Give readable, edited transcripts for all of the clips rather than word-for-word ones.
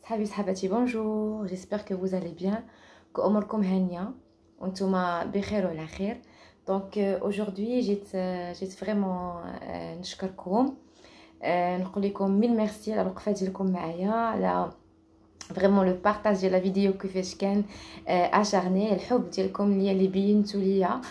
صحابي صحباتي بونجور، جيسبر que vous allez bien, كأموركم هانية وانتوما بخير وعلى خير. دونك aujourd'hui جيت فريمون نشكركم، نقول لكم ميل ميرسي على الوقفه ديالكم معايا، على فريمون لو بارطاج ديال لا فيديو كيفاش كان اشارني الحب ديالكم ليا اللي بينتو ليا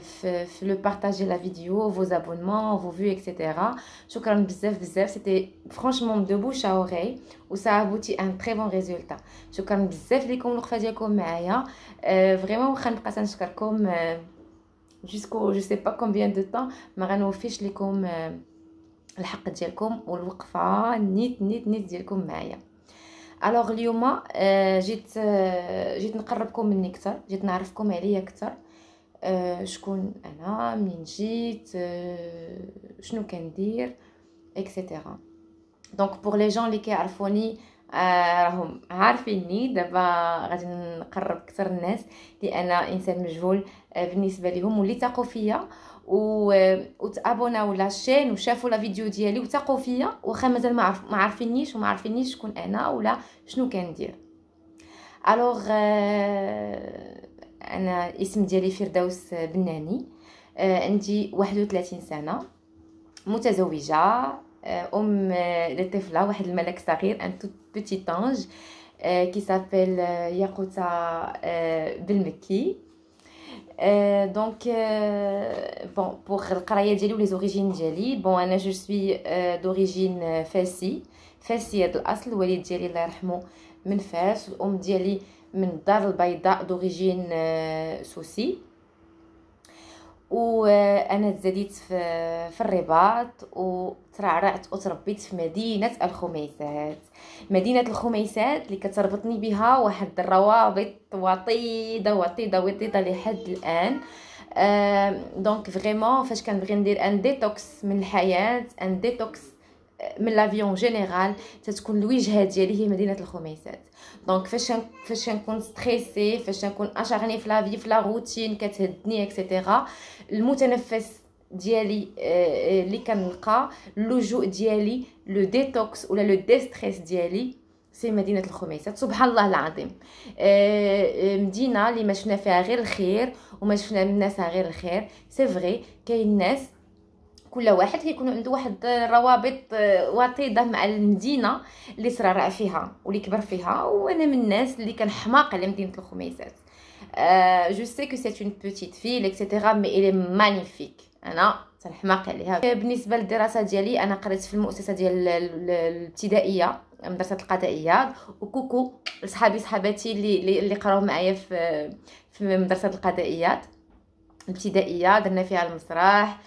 في لو بارطاج ديال لا فيديو، فو زابونمون فو فيو اكسيتيرا. شكرا بزاف بزاف، سيتي فرانشمون دو بوش ا اوري و سا ابوتي ان تري بون ريزولتا. شكرا بزاف ليكم الوقفه ديالكم معايا، فريمون واخا نبقى تنشكركم جوسكو جو سي با كومبيان دو طون، ما غنوفيش لكم الحق ديالكم والوقفه نيت نيت نيت ديالكم معايا. الوغ اليوم جيت نقربكم مني اكثر، جيت نعرفكم عليا اكثر، شكون انا، منين جيت، شنو كندير اكسيتيرا. دونك بور لي جون اللي كيعرفوني راهم عارفيني. دابا غادي نقرب اكثر الناس اللي انا انسان مجهول بالنسبه لهم، واللي تاقوا فيا وتابوناو لاشين وشافوا لا فيديو ديالي وتاقوا فيا، واخا مازال ما عارفينيش وما عارفينيش شكون انا ولا شنو كندير. الوغ انا اسم ديالي فردوس بناني، عندي 31 سنه، متزوجه، ام لطفله، واحد الملك صغير، ان توت بيتي انج كي سابيل ياقوتا بالمكي. دونك بون بوغ القرايه ديالي ولي زوريجين ديالي، بون انا جو سوي دوريجين فاسيه الاصل. الوالد ديالي الله يرحمه من فاس، الام ديالي من الدار البيضاء دوريجين سوسي، وانا تزاديت في الرباط وترعرعت وتربيت في مدينه الخميسات. مدينه الخميسات اللي كتربطني بها واحد الروابط وطيده وطيده وطيده لحد الان. دونك فريمون فاش كنبغي ندير ان ديتوكس من الحياه، ان ديتوكس من لافيون جينيرال، تتكون الوجهه ديالي هي مدينه الخميسات. دونك فاش نكون ستريسي، فاش نكون اشارني في لافي، في لا روتين كتهدني اكسيتيرا، المتنفس ديالي اللي كنلقى اللجوء ديالي، لو ديتوكس ولا لو ديستريس ديالي، سي مدينه الخميسات. سبحان الله العظيم، مدينه اللي ما شفنا فيها غير الخير وما شفنا من ناسها غير الخير. سي فري كاين ناس كل واحد كيكون عنده واحد روابط وطيده مع المدينه اللي صرع فيها واللي كبر فيها، وانا من الناس اللي كنحماق على مدينه الخميسات. جو سي كو سي اون بوتيت فيل اكسيتيرا، مي إلي مانيفيك، انا تنحماق عليها. بالنسبه للدراسه ديالي، انا قريت في المؤسسه ديال الابتدائيه، مدرسه القضائيات، وكوكو صحاباتي اللي قراو معايا في مدرسه القضائيات الابتدائيه. درنا فيها المسرح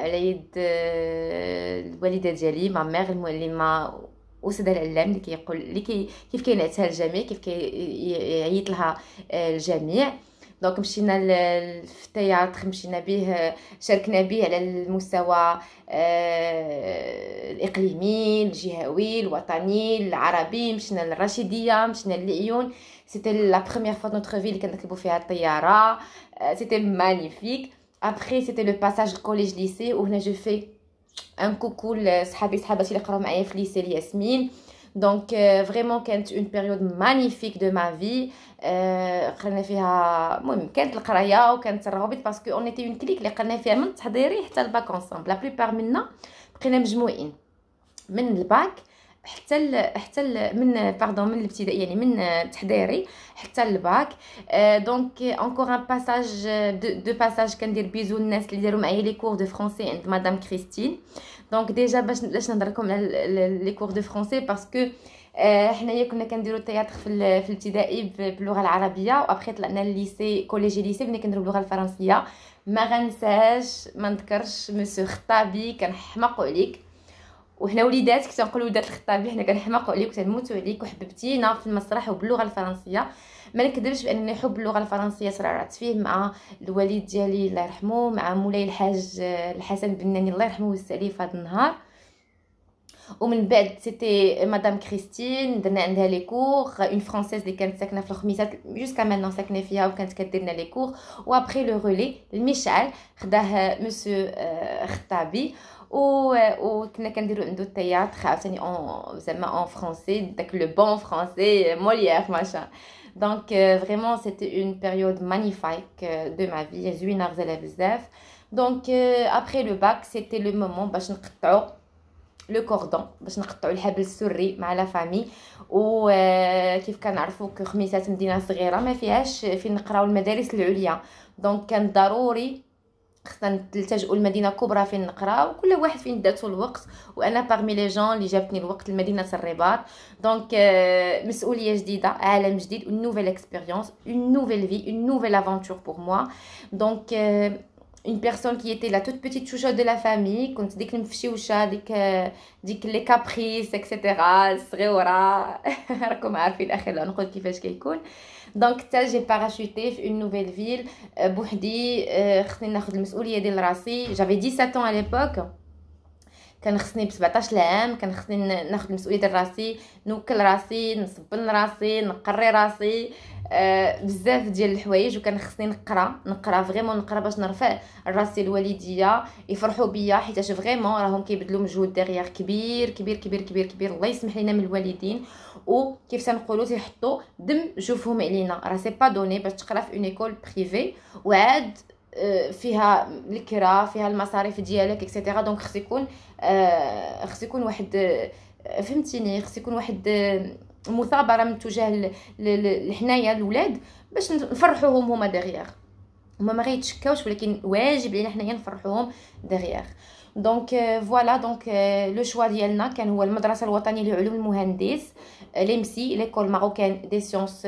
على يد الوالده ديالي، ما ميغ المعلمه وسدى العلام، اللي كيقول كيف كينعتها الجميع، كيف كيعيط لها الجميع. دونك مشينا في التياتر، مشينا به، شاركنا به على المستوى الاقليمي، الجهوي، الوطني، العربي. مشينا للرشيديه، مشينا للعيون. سيتي لا بروميير فوا نوتر في اللي كنركبوا فيها الطياره، سيتي مانيفيك. Après c'était le passage collège lycée où je fais un coucou صحاباتي اللي قراو معايا في lycée الياسمين. دونك فريمون كانت اون بيريود مانيفيك دو ما في. قرينا فيها، المهم كانت القرايه وكانت الروابط، باسكو اون ايتي اون كليك اللي قرينا فيها من التحضيري حتى الباك اونصومبل. لا بليبار منا بقينا مجموعين من الباك حتى من باردون، من الابتدائي، يعني من التحضيري حتى الباك. دونك انكور ان باساج دو باساج كندير بيزو الناس اللي داروا معايا لي كور دو فرونسي عند مدام كريستين. دونك ديجا باش نهضر لكم على لي كور دو فرونسي، باسكو حنايا كنا كنديروا التياتر في الابتدائي باللغه العربيه، وابخي طلعنا لليسي كوليجي ليسي بنا كنديروا باللغه الفرنسيه. ما غنساش ما نذكرش مسيو خطابي، كنحماقوا عليك، وحنا وليدات كنت نقول وليدات الخطابي حنا كنحماقوا عليك وتنموتوا عليك، وحببتينا في المسرح وباللغه الفرنسيه. ما نكذبش بانني حب اللغه الفرنسيه صرعت فيه مع الوالد ديالي الله يرحمه، مع مولاي الحاج الحسن بناني الله يرحمه ويوسع عليه في هذا النهار. ومن بعد سيتي مدام كريستين، درنا عندها لي كور، اون فرونسيز اللي كانت ساكنه في الخميسات جوسكا مانون ساكنه فيها، وكانت كدير لنا لي كور. وابري لو رولي المشعل خداه مسيو خطابي، وكنا كنديرو عنده التياتر عاوتاني زعما اون فرونسي داك لو بون فرونسي موليير ماشا. دونك فريمون سيتي اون بيريود مانيفيك دو ما في، زوينه غزاله بزاف. دونك ابري لو باك سيتي لو مومون باش نقطعو لو كوردون، باش نقطعوا الحبل السري مع لا فامي. وكيف كنعرفوا خميسات مدينه صغيره ما فيهاش فين نقراو المدارس العليا، دونك كان ضروري خصنا نلتجئوا لمدينه كبرى فين نقراو، كل واحد فين داتو الوقت. وانا باغمي لي جون اللي جابتني الوقت لمدينه الرباط. دونك مسؤوليه جديده، عالم جديد، اون نوفيل اكسبيريونس، اون نوفيل في، اون نوفيل افونتور بور موا. دونك une personne qui était la toute petite chouchoute de la famille, كنت ديك المفشوشه، ديك لي كابريس اكسيتيرا الصغيوره راكم عارفين الاخر العنقود كيفاش كيكون. دونك حتى جي باراشوتي في اون نوفيل فيل بوحدي. خصني ناخذ المسؤوليه ديال راسي، جافي 17 ans à l'époque، كان خصني ب 17 عام كان خصني ناخذ المسؤوليه ديال راسي، نوكل راسي، نصبن راسي، نقري راسي، بزاف ديال الحوايج. وكان خصني نقرا فريمون، نقرا باش نرفع راسي الوالديه يفرحوا بيا، حيتاش فريمون راهم كيبذلوا مجهود ديغيغ كبير كبير كبير كبير كبير. الله يسمح لينا من الوالدين، وكيف تنقولوا تيحطوا دم جوفهم علينا. راه سي با دوني باش تقرا في اون ايكول بريفي وعاد فيها الكرا، فيها المصاريف ديالك اكسيتيرا. دونك خص يكون واحد فهمتيني، خص يكون واحد مثابره من تجاه حنايا الاولاد باش نفرحوهم هما دغيغ. هما ما غيتشكاوش، ولكن واجب علينا حنايا نفرحوهم دغيغ. دونك فوالا. دونك لو شوا ديالنا كان هو المدرسه الوطنيه لعلوم المهندس، ليمسي، ليكول ماروكان دي سيونس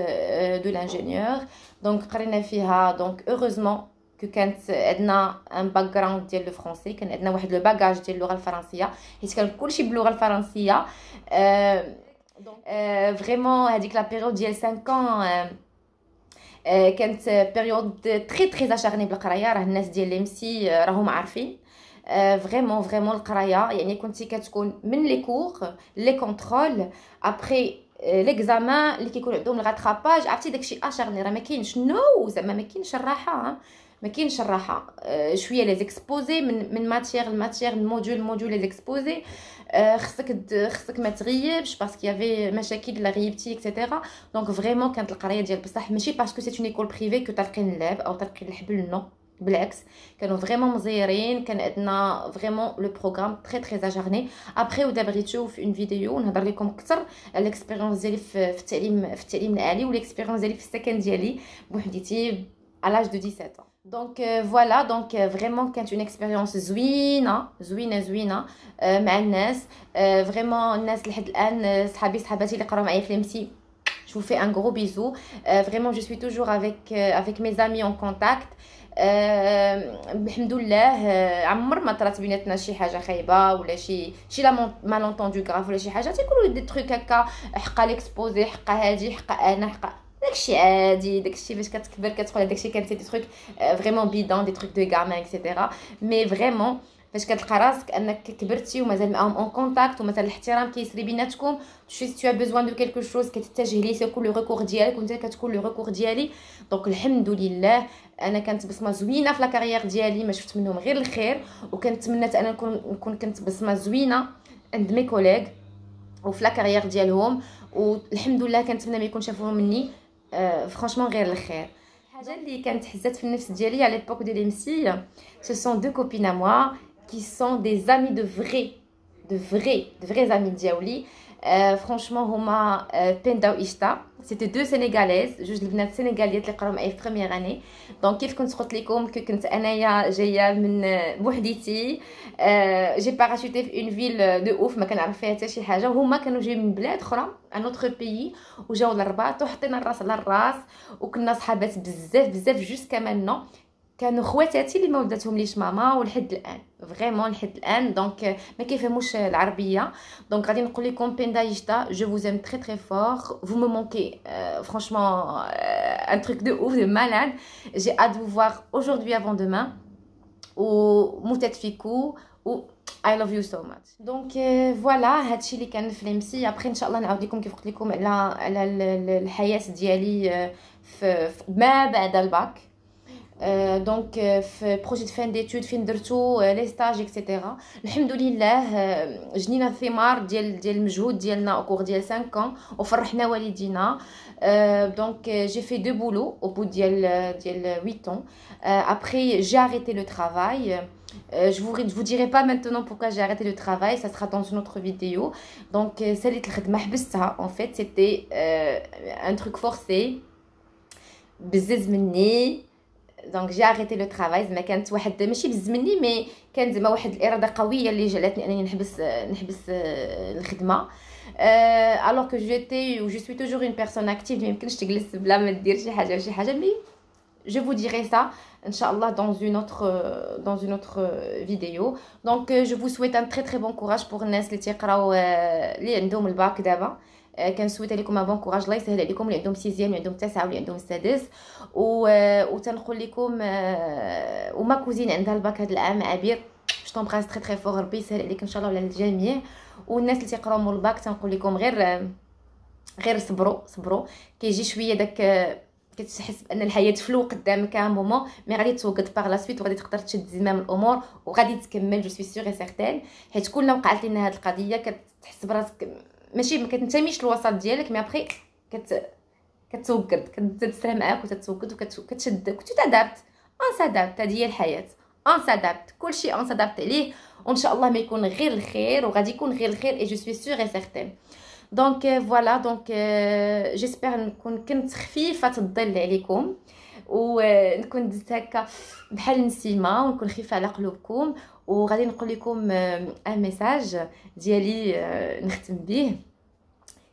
دو لانجينيور. دونك قرينا فيها. دونك اوروزمون كانت عندنا ان باك جراوند ديال لو فرونسي، كان عندنا واحد لو باجاج ديال اللغه الفرنسيه، حيت كان كلشي باللغه الفرنسيه. فريمون هذيك لا بيريود ديال 5 ans كانت بيريود تري تري اشارني بالقرايه. راه الناس ديال ليمسي راهم عارفين فريمون فريمون القرايه. يعني كنتي كتكون من لي كور لي كونترول ابري ليكزامان اللي كيكون عندهم الغاتراباج، عرفتي داكشي اشارني. راه ما كاينش نو زعما ما كاينش الراحه، ما كاينش الراحه. شويه لي زيكسبوزي من ماتيير لماتيير، من موديول لموديول لي زيكسبوزي. خصك ما تغيبش باسكو يافي مشاكل الا غيبتي اكسيتيرا. دونك فريمون كانت القرايه ديال بصح ماشي باسكو سي اون ايكول بريفي كو تلقين اللعب او تلقين الحبل، نو بالعكس كانوا فريمون مزيرين. كان عندنا فريمون لو بروغرام تري تري اجارني. ابري ودابا غيتشوفوا في اون فيديو نهضر لكم اكثر على الاكسبيريونس ديالي في التعليم العالي، والاكسبيريونس ديالي في السكن ديالي بوحديتي على لاج دو 17 ans. دونك فوالا. دونك فريمون كانت اون اكسبيريونس زوينه مع الناس. فريمون الناس لحد الان صحاباتي اللي قراو معايا في ليمسي، je vous fais un gros bisou. Vraiment je suis toujours avec mes amis en contact. الحمد لله. عمر ما طرات بيناتنا شي حاجه خايبه ولا شي لا مالونطوندو غراف ولا شي حاجه. تيكونوا دي تروك هكا، حقا ليكسبوزي، حقا هادي، حقا انا، حقا داكشي عادي. داكشي فاش كتكبر كتقول داكشي كان سي دي تروك فريمون بيدون، دي تروك دو غامين اكسيتيرا. مي فريمون فاش كتلقى راسك انك كبرتي ومازال معاهم اون كونتاكت ومازال الاحترام كيسري بيناتكم، tu as besoin de quelque chose كتتجه ليه، سيكون لو ريكور ديالك وانت كتكون لو ريكور ديالي. دونك الحمد لله انا كانت بصمه زوينه في لا كارير ديالي، ما شفت منهم غير الخير. وكنتمنى انا نكون كنت بصمه زوينه عند مي كوليغ وفي لا كارير ديالهم. والحمد لله كنتمنى ما يكون شافوه مني فرانشمون غير الخير. الحاجه اللي كانت حزات في النفس ديالي على ليبوك دو ليمسي، ce sont deux copines à moi qui sont des amis de vrais amis ديالي. فرانشمون هما بيندا وإشتا، سيتي دو سينيغاليز، جوج البنات سينيغاليات اللي قراو معايا في بروميير اني. دونك كيف كنت قلت لكم كنت انايا جايه من بوحديتي، جي باراشوتي في اون فيل دو اوف ما كنعرف فيها حتى شي حاجه، وهما كانوا جايين من بلاد اخرى ان اوتر بيي وجاو للرباط وحطينا الراس على الراس وكنا صحابات بزاف بزاف جوسكا مانو. كانوا خواتاتي اللي ما ولدتهم ليش ماما ولحد الان فريمون لحد الان. دونك ما كيفهموش العربيه. دونك غادي نقول لكم بيندا يشتا جو vous aime très très fort, vous me manquez franchement un truc de ouf de malade. J'ai hâte de vous voir aujourd'hui avant demain وموتات فيكو و I love you so much. دونك فوالا هادشي اللي كان في ليمسي. ابري ان شاء الله نعاود لكم كيف قلت لكم على الحياه ديالي في ما بعد الباك. دونك في بروجي فان ديتود فين درتو لي ستاج اكسيتيرا. الحمد لله جنينا الثمار ديال المجهود ديالنا او كور ديال 5 ans وفرحنا والدينا. دونك j'ai fait deux boulots au bout ديال 8 ans. Après j'ai arrêté le travail. Je vous dirai pas maintenant pourquoi j'ai arrêté le travail, ça sera dans une autre vidéo. Donc ساليت الخدمه حبستها en fait c'était un truc forcé بزز مني. دونك جي اريتي لو ترافاي. زعما كانت واحد ماشي بزز مني مي كان زعما واحد الاراده قويه اللي جعلتني انني نحبس الخدمه. alors que j'étais ou je suis toujours une personne active. ما يمكنش تجلس بلا ما دير شي حاجه مي je vous dirai ça Inch'Allah dans une autre vidéo. Donc je vous souhaite un très très bon courage pour الناس اللي تيقراو اللي عندهم الباك دابا. كنسويت عليكم ان بون كوراج. الله يسهل عليكم اللي عندهم سيزيام اللي عندهم تاسع واللي عندهم السادس. وتنقول لكم وما كوزين عندها الباك هذا العام عبير جو طومبراس تري تري فور. ربي يسهل عليك ان شاء الله وعلى الجميع. والناس اللي تيقراو مول الباك تنقول لكم غير صبروا كيجي شويه داك كتحس بان الحياه فلو قدامك ان مومون مي غادي توقد باغ لا سويت وغادي تقدر تشد زمام الامور وغادي تكمل. جو سوي سيغ اي سيغتين حيت كل وقعت لنا هذه القضيه كتحس براسك ماشي ما كتنتميش للوسط ديالك مي ابري كتوقد كتسرى معاك وتتوقد وكتشدك وتتادابت ان سادابت. هذه هي الحياه ان سادابت كلشي ان سادابت عليه وان شاء الله ما يكون غير الخير وغادي يكون غير الخير اي جو سوي سيغ اي سيغتين. دونك فوالا دونك جيسبر نكون كنت خفيفه الظل عليكم ونكون دزت هكا بحال نسيمه ونكون خفيفه على قلوبكم. وغادي نقول لكم ان ميساج ديالي نختم به.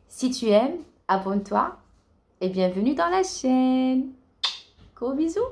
Si tu aimes, abonne-toi et bienvenue dans la chaîne. Gros bisous.